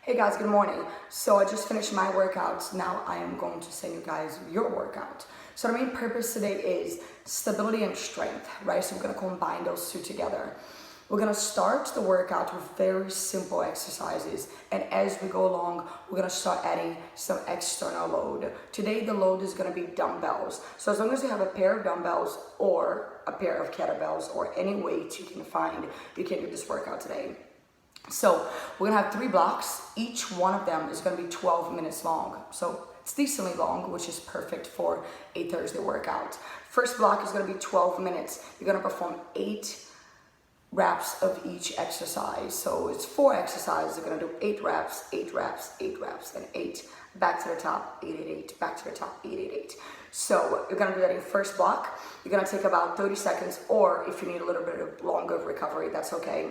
Hey guys, good morning. So I just finished my workouts. Now I am going to send you guys your workout. So the main purpose today is stability and strength, right? So we're gonna combine those two together. We're gonna start the workout with very simple exercises. And as we go along, we're gonna start adding some external load. Today the load is gonna be dumbbells. So as long as you have a pair of dumbbells or a pair of kettlebells or any weight you can find, you can do this workout today. So we're gonna have 3 blocks. Each one of them is gonna be 12 minutes long. So it's decently long, which is perfect for a Thursday workout. First block is gonna be 12 minutes. You're gonna perform 8 reps of each exercise. So it's 4 exercises. You're gonna do 8 reps, 8 reps, 8 reps, and 8. Back to the top, 8, 8, 8, back to the top, 8, 8, 8. So you're gonna do that in first block. You're gonna take about 30 seconds, or if you need a little bit of longer recovery, that's okay.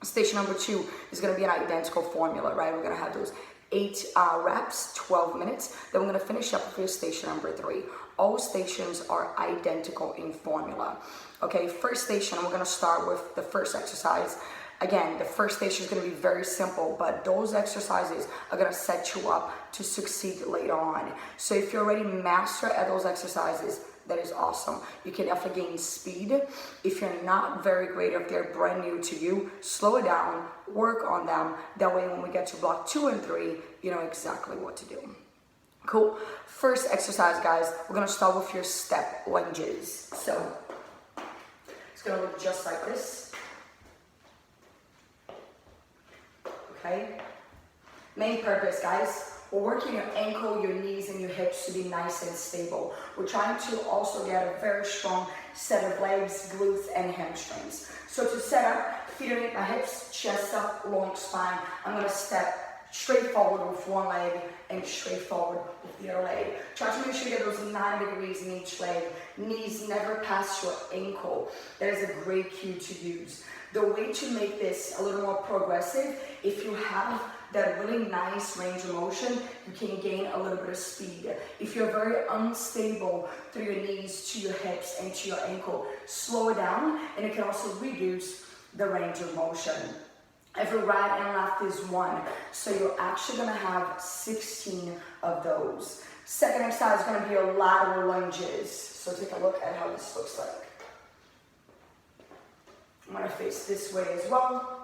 Station number 2 is going to be an identical formula, right? We're going to have those 8 reps, 12 minutes. Then we're going to finish up with your station number 3. All stations are identical in formula. Okay, first station, we're going to start with the first exercise. Again, the first station is going to be very simple, but those exercises are going to set you up to succeed later on. So if you're already master at those exercises, that is awesome. You can definitely gain speed. If you're not very great, or if they're brand new to you, slow it down, work on them. That way when we get to block 2 and 3, you know exactly what to do. Cool. First exercise, guys, we're gonna start with your step lunges. So it's gonna look just like this. Okay. Main purpose, guys. We're working your ankle, your knees, and your hips to be nice and stable. We're trying to also get a very strong set of legs, glutes, and hamstrings. So to set up, feet underneath my hips, chest up, long spine. I'm gonna step straight forward with one leg and straight forward with the other leg. Try to make sure you get those 90 degrees in each leg. Knees never past your ankle. That is a great cue to use. The way to make this a little more progressive, if you have that really nice range of motion, you can gain a little bit of speed. If you're very unstable through your knees to your hips and to your ankle, slow it down, and it can also reduce the range of motion. Every right and left is 1, so you're actually gonna have 16 of those. Second exercise is gonna be your lateral lunges. So take a look at how this looks like. I'm gonna face this way as well.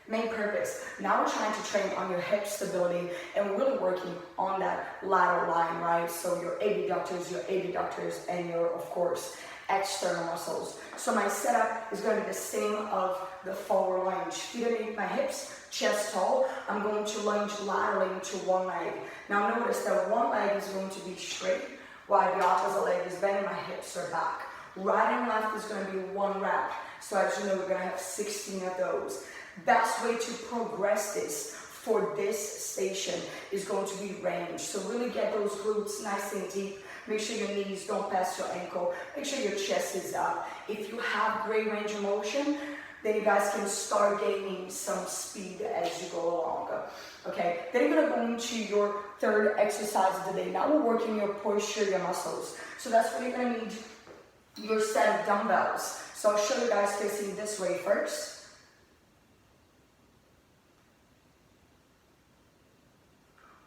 Main purpose, now we're trying to train on your hip stability and we're really working on that lateral line, right? So your abductors, and your, of course, external muscles. So my setup is going to be the same of the forward lunge. Feet underneath my hips, chest tall. I'm going to lunge laterally into one leg. Now notice that one leg is going to be straight while the opposite leg is bent and my hips are back. Right and left is going to be 1 rep. So as you know, we're going to have 16 of those. Best way to progress this for this station is going to be range. So really get those glutes nice and deep. Make sure your knees don't pass your ankle. Make sure your chest is up. If you have great range of motion, then you guys can start gaining some speed as you go along. Okay, then you're gonna go into your third exercise of the day. Now we're working your posture, your muscles. So that's where you're gonna need your set of dumbbells. So I'll show you guys facing this way first.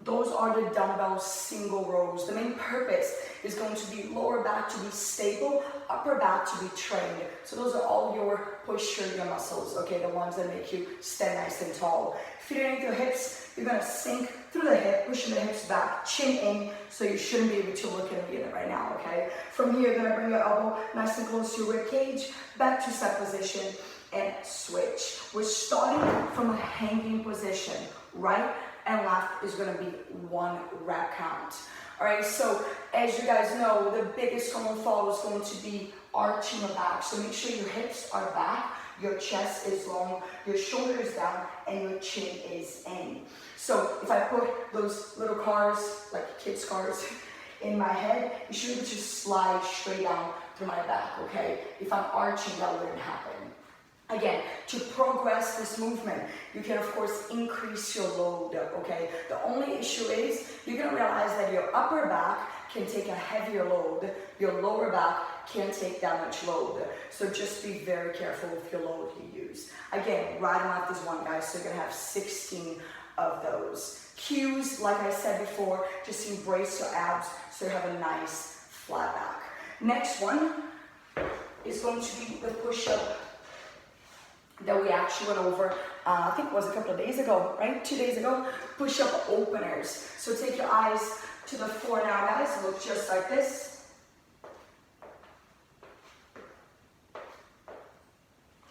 Those are the dumbbell single rows. The main purpose is going to be lower back to be stable, upper back to be trained. So those are all your posture, your muscles, okay? The ones that make you stand nice and tall. Feet underneath your hips, you're gonna sink through the hip, pushing the hips back, chin in, so you shouldn't be able to look at me right now, okay? From here, you're gonna bring your elbow nice and close to your rib cage, back to set position, and switch. We're starting from a hanging position, right and left is going to be 1 rep count. All right, so as you guys know, the biggest common fall is going to be arching your back. So make sure your hips are back, your chest is long, your shoulders down, and your chin is in. So if I put those little cars, like kids' cars, in my head, you should be able to slide straight down through my back, okay? If I'm arching, that wouldn't happen. Again, to progress this movement, you can of course increase your load, okay? The only issue is you're gonna realize that your upper back can take a heavier load, your lower back can't take that much load. So just be very careful with your load you use. Again, right and left is 1, guys, so you're gonna have 16 of those. Cues, like I said before, just embrace your abs so you have a nice flat back. Next one is going to be the push-up that we actually went over, I think it was a couple of days ago, right? 2 days ago. Push-up openers. So take your eyes to the floor now, guys. Look just like this.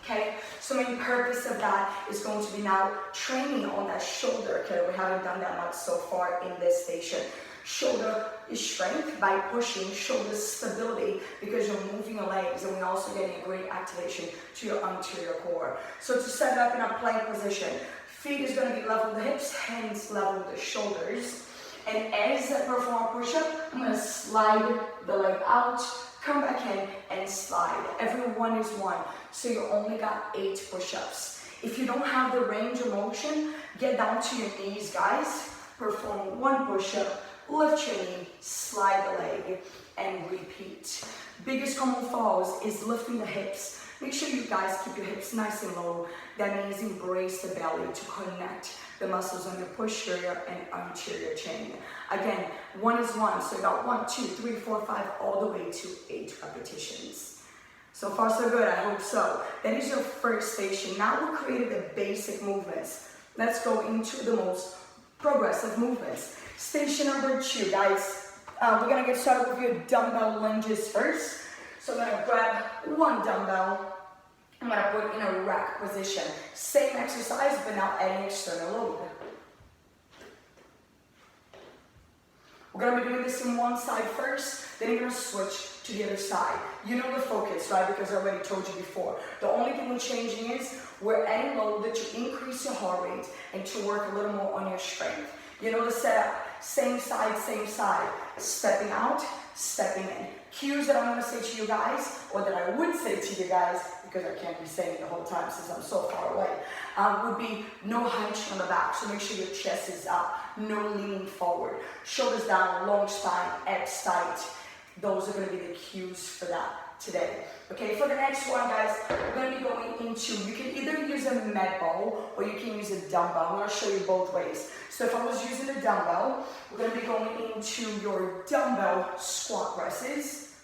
Okay, so main purpose of that is going to be now training on that shoulder. Okay, we haven't done that much so far in this station. Shoulder is strength by pushing, shoulder stability because you're moving your legs, and we're also getting a great activation to your anterior core. So to set it up in a plank position, feet is going to be level with the hips, hands level with the shoulders. And as I perform a push-up, I'm going to slide the leg out, come back in, and slide. Every one is 1, so you only got 8 push-ups. If you don't have the range of motion, get down to your knees, guys. Perform 1 push-up. Lift your knee, slide the leg, and repeat. Biggest common falls is lifting the hips. Make sure you guys keep your hips nice and low. That means embrace the belly to connect the muscles on your posterior and anterior chain. Again, 1 is 1, so you got 1, 2, 3, 4, 5, all the way to 8 repetitions. So far so good, I hope so. That is your first station. Now we've created the basic movements. Let's go into the most progressive movements. Station number 2, guys. We're gonna get started with your dumbbell lunges first. So I'm gonna grab 1 dumbbell. I'm gonna put it in a rack position. Same exercise, but now adding external load. We're gonna be doing this in one side first, then you're gonna switch to the other side. You know the focus, right? Because I already told you before. The only thing we're changing is we're adding load that you increase your heart rate and to work a little more on your strength. You know the setup, same side, stepping out, stepping in. Cues that I'm gonna say to you guys, or that I would say to you guys, because I can't be saying it the whole time since I'm so far away, would be no hunch on the back, so make sure your chest is up, no leaning forward, shoulders down, long spine, abs tight. Those are gonna be the cues for that today. Okay, for the next one, guys, we're gonna be going into, you can either use a med ball or you can use a dumbbell. I'm gonna show you both ways. So if I was using a dumbbell, we're gonna be going into your dumbbell squat presses.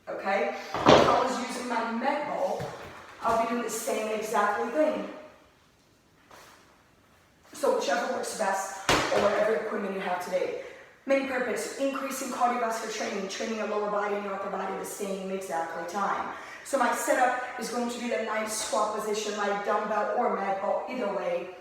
Okay, if I was using my med ball, I'll be doing the same exactly thing. So whichever works best, or whatever equipment you have today. Main purpose, increasing cardiovascular training, training your lower body and your upper body at the same exactly time. So my setup is going to be the nice squat position, like dumbbell or med ball, either way.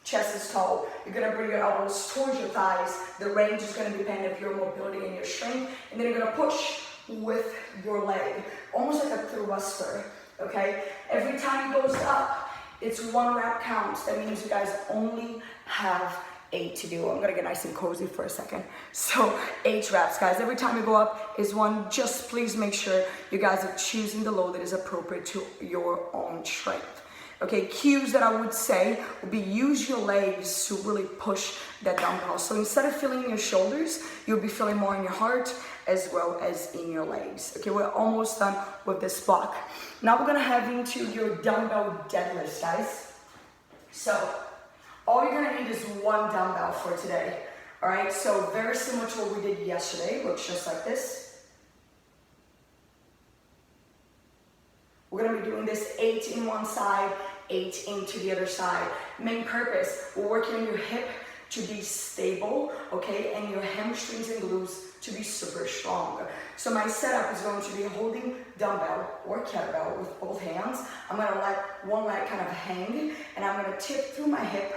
Chest is tall. You're gonna bring your elbows towards your thighs. The range is gonna depend on your mobility and your strength. And then you're gonna push with your leg, almost like a thruster, okay? Every time it goes up, it's 1 rep count. That means you guys only have 8 to do. I'm gonna get nice and cozy for a second. So 8 reps, guys. Every time you go up is 1. Just please make sure you guys are choosing the load that is appropriate to your own strength. Okay, cues that I would say would be use your legs to really push that dumbbell. So instead of feeling in your shoulders, you'll be feeling more in your heart as well as in your legs. Okay, we're almost done with this block. Now we're gonna head into your dumbbell deadlifts, guys. So all you're gonna need is 1 dumbbell for today. All right, so very similar to what we did yesterday. Looks just like this. We're gonna be doing this 8 in one side, 8 into the other side. Main purpose, we're working on your hip to be stable, okay, and your hamstrings and glutes to be super strong. So my setup is going to be holding dumbbell or kettlebell with both hands. I'm gonna let one leg kind of hang, and I'm gonna tip through my hip,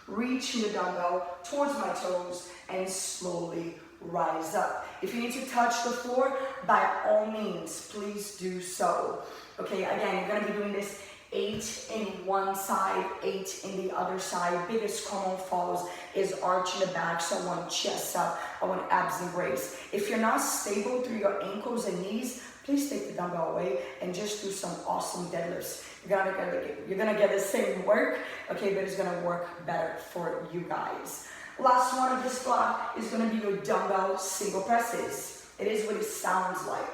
reach the dumbbell towards my toes, and slowly rise up. If you need to touch the floor, by all means, please do so. Okay, again, you're gonna be doing this 8 in one side, 8 in the other side. Biggest common falls is arching the back, so I want chest up, I want abs embrace. If you're not stable through your ankles and knees, please take the dumbbell away and just do some awesome deadlifts. You're gonna get the same work, okay, but it's gonna work better for you guys. Last one of this block is going to be your dumbbell single presses. It is what it sounds like.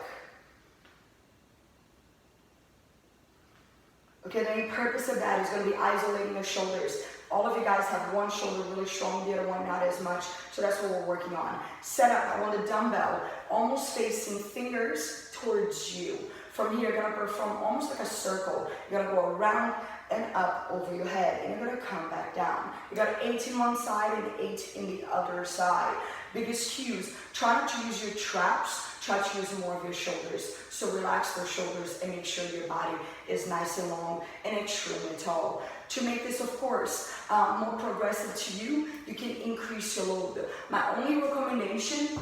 Okay, the main purpose of that is going to be isolating your shoulders. All of you guys have one shoulder really strong, the other one not as much, so that's what we're working on. Set up, I want the dumbbell almost facing fingers towards you. From here, you're going to perform almost like a circle. You're going to go around and up over your head, and you're going to come back down. You got 8 in one side and 8 in the other side. Biggest cues, try not to use your traps, try to use more of your shoulders. So relax those shoulders and make sure your body is nice and long and extremely tall. To make this, of course, more progressive to you, you can increase your load. My only recommendation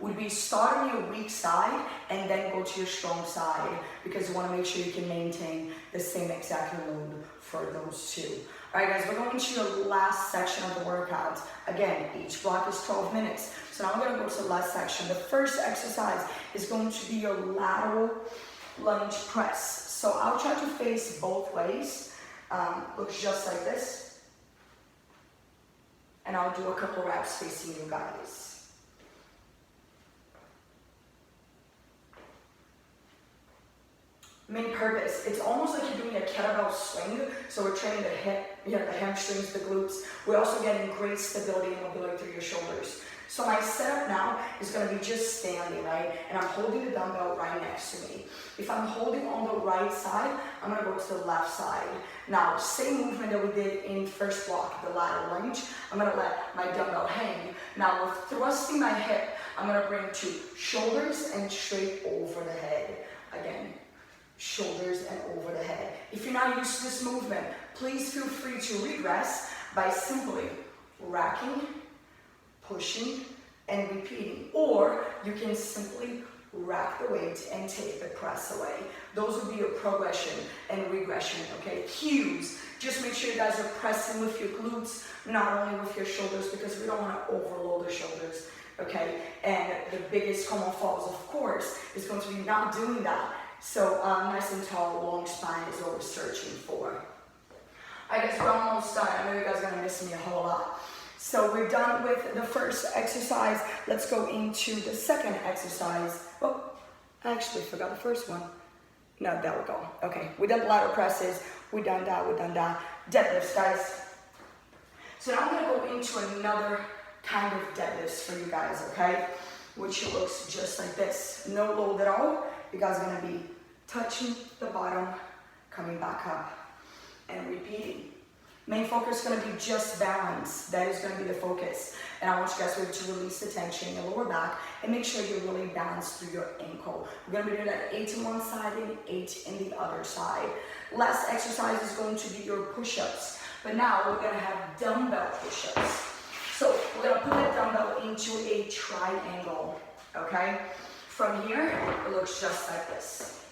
would be start on your weak side and then go to your strong side, because you want to make sure you can maintain the same exact load for those two. All right, guys, we're going to your last section of the workout. Again, each block is 12 minutes. So now I'm going to go to the last section. The first exercise is going to be your lateral lunge press. So I'll try to face both ways. Looks just like this. And I'll do a couple reps facing you guys. Main purpose, it's almost like you're doing a kettlebell swing. So we're training the hip, the hamstrings, the glutes. We're also getting great stability and mobility through your shoulders. So my setup now is going to be just standing, right? And I'm holding the dumbbell right next to me. If I'm holding on the right side, I'm going to go to the left side. Now, same movement that we did in first block, the lateral lunge. I'm going to let my dumbbell hang. Now, with thrusting my hip, I'm going to bring to shoulders and straight over the head. Again, shoulders and over the head. If you're not used to this movement, please feel free to regress by simply racking, pushing, and repeating. Or you can simply rack the weight and take the press away. Those would be your progression and regression, okay? Cues. Just make sure you guys are pressing with your glutes, not only with your shoulders, because we don't want to overload the shoulders, okay? And the biggest common faults, of course, is going to be not doing that. So nice and tall, long spine is what we're searching for. I guess we're almost done. I know you guys are going to miss me a whole lot. So we're done with the first exercise. Let's go into the second exercise. Oh, I actually forgot the first one. No, there we go. Okay, we done the lateral presses. We done that, Deadlifts, guys. So now I'm going to go into another kind of deadlifts for you guys, okay? Which looks just like this. No load at all. You guys are going to be touching the bottom, coming back up, and repeating. Main focus is going to be just balance. That is going to be the focus. And I want you guys to be able to release the tension in your lower back and make sure you're really balanced through your ankle. We're going to be doing that 8 in one side and 8 in the other side. Last exercise is going to be your push-ups. But now we're going to have dumbbell push-ups. So we're going to put the dumbbell into a triangle, okay? From here, it looks just like this.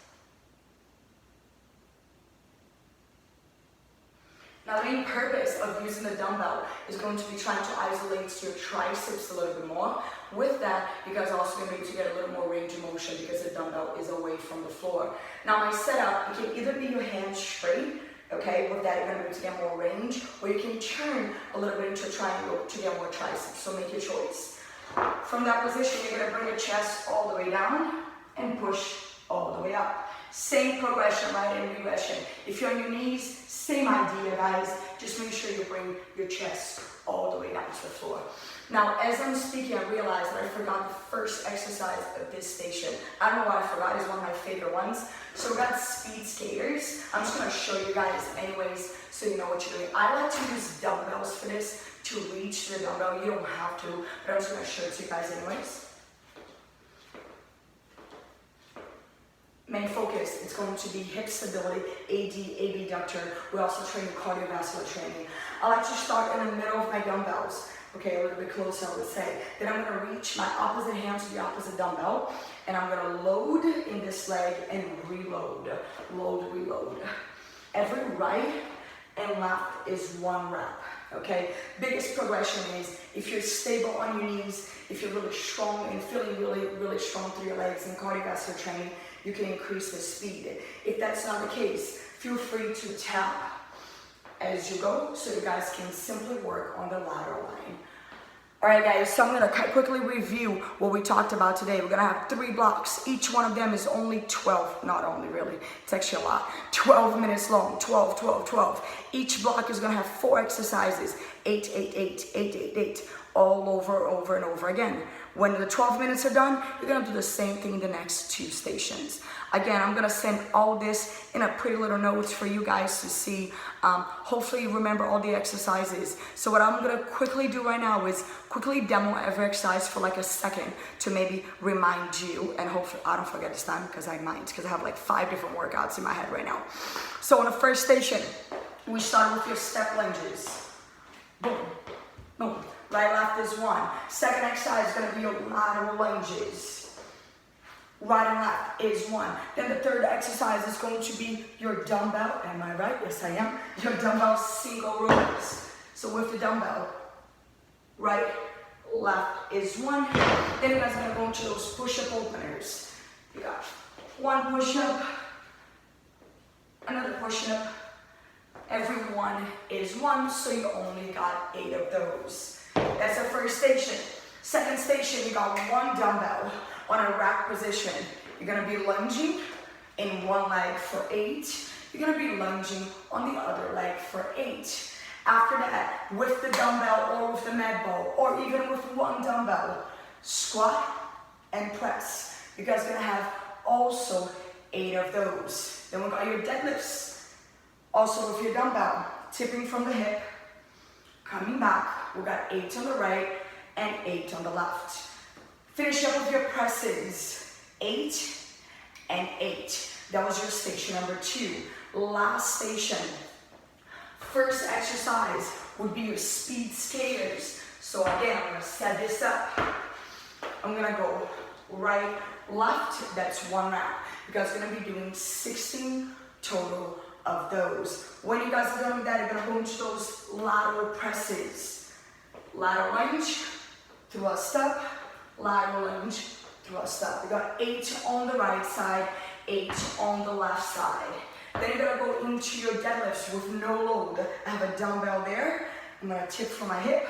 Now the main purpose of using the dumbbell is going to be trying to isolate your triceps a little bit more. With that, you guys are also going to be able to get a little more range of motion because the dumbbell is away from the floor. Now my setup, it can either be your hands straight, okay, with that you're going to be able to get more range, or you can turn a little bit into a triangle to get more triceps, so make your choice. From that position, you're going to bring your chest all the way down and push all the way up. Same progression, right, and regression. If you're on your knees, same idea, guys. Just make sure you bring your chest all the way down to the floor. Now, as I'm speaking, I realized that I forgot the first exercise of this station. I don't know why I forgot. It's one of my favorite ones. So we got speed skaters. I'm just going to show you guys anyways so you know what you're doing. I like to use dumbbells for this to reach the dumbbell. You don't have to, but I'm just going to show it to you guys anyways. Main focus, it's going to be hip stability, AD, abductor. We also train cardiovascular training. I like to start in the middle of my dumbbells. Okay, a little bit closer, I would say. Then I'm going to reach my opposite hand to the opposite dumbbell, and I'm going to load in this leg and reload. Load, reload. Every right and left is one rep. Okay, biggest progression is if you're stable on your knees, if you're really strong and feeling really strong through your legs in cardiovascular training, you can increase the speed. If that's not the case, feel free to tap as you go so you guys can simply work on the lateral line. All right, guys, so I'm gonna quickly review what we talked about today. We're gonna have 3 blocks. Each one of them is only 12, not only really, it's actually a lot, 12 minutes long, 12, 12, 12. Each block is gonna have 4 exercises, 8, 8, 8, 8, 8, 8, all over and over again. When the 12 minutes are done, you're gonna do the same thing in the next 2 stations. Again, I'm gonna send all this in a pretty little notes for you guys to see. Hopefully you remember all the exercises. So what I'm gonna quickly do right now is quickly demo every exercise for like a second to maybe remind you, and hopefully I don't forget this time because I might, because I have like 5 different workouts in my head right now. So on the first station, we start with your step lunges. Boom, boom. Right, left is 1. Second exercise is gonna be your lateral lunges. Right and left is 1. Then the third exercise is going to be your dumbbell. Am I right? Yes, I am. Your dumbbell single rows. So with the dumbbell, right, left is 1. Then you guys are gonna go into those push-up openers. You got 1 push-up, another push-up. Every one is 1, so you only got 8 of those. That's the first station. Second station, you got 1 dumbbell on a rack position. You're gonna be lunging in one leg for 8. You're gonna be lunging on the other leg for 8. After that, with the dumbbell or with the med ball, or even with 1 dumbbell, squat and press. You guys are gonna have also 8 of those. Then we got your deadlifts. Also with your dumbbell, tipping from the hip, coming back. We got 8 on the right and 8 on the left. Finish up with your presses, 8 and 8. That was your station number 2. Last station. First exercise would be your speed skaters. So again, I'm gonna set this up. I'm gonna go right, left, that's 1 round. You guys are gonna be doing 16 total of those. When you guys are done with that, you're gonna go into those lateral presses. Lateral lunge, thrust up, lateral lunge, thrust up. You got 8 on the right side, 8 on the left side. Then you're gonna go into your deadlifts with no load. I have a dumbbell there. I'm gonna tip from my hip,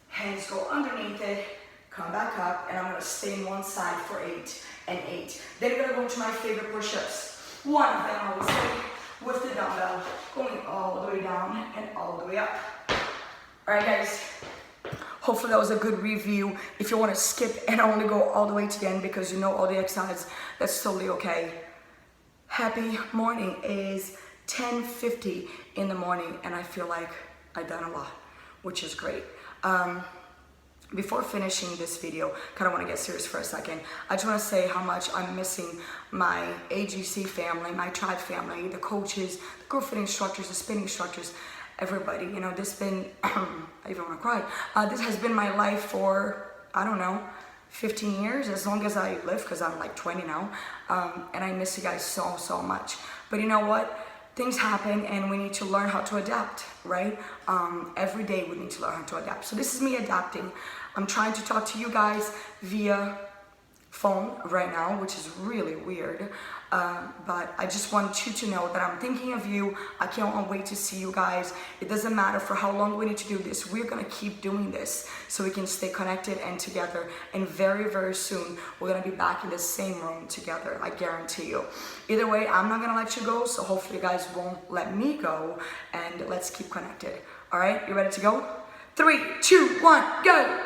hands go underneath it, come back up, and I'm gonna stay in one side for 8 and 8. Then you're gonna go to my favorite push-ups. One of them I would say with the dumbbell, going all the way down and all the way up. All right, guys. Hopefully that was a good review. If you want to skip and only go all the way to the end because you know all the exercises, that's totally okay. Happy morning. It is 10:50 in the morning and I feel like I've done a lot, which is great. Before finishing this video, kind of want to get serious for a second. I just want to say how much I'm missing my AGC family, my tribe family, the coaches, the group fit instructors, the spinning instructors, everybody. You know, this been, I even want to cry. This has been my life for, I don't know, 15 years, as long as I live, because I'm like 20 now. And I miss you guys so, so much. But you know what? Things happen and we need to learn how to adapt, right? Every day we need to learn how to adapt. So this is me adapting. I'm trying to talk to you guys via phone right now, which is really weird. But I just want you to know that I'm thinking of you. I can't wait to see you guys. It doesn't matter for how long we need to do this. We're gonna keep doing this so we can stay connected and together. And very, very soon, we're gonna be back in the same room together, I guarantee you. Either way, I'm not gonna let you go, so hopefully you guys won't let me go, and let's keep connected. All right, you ready to go? 3, 2, 1, go!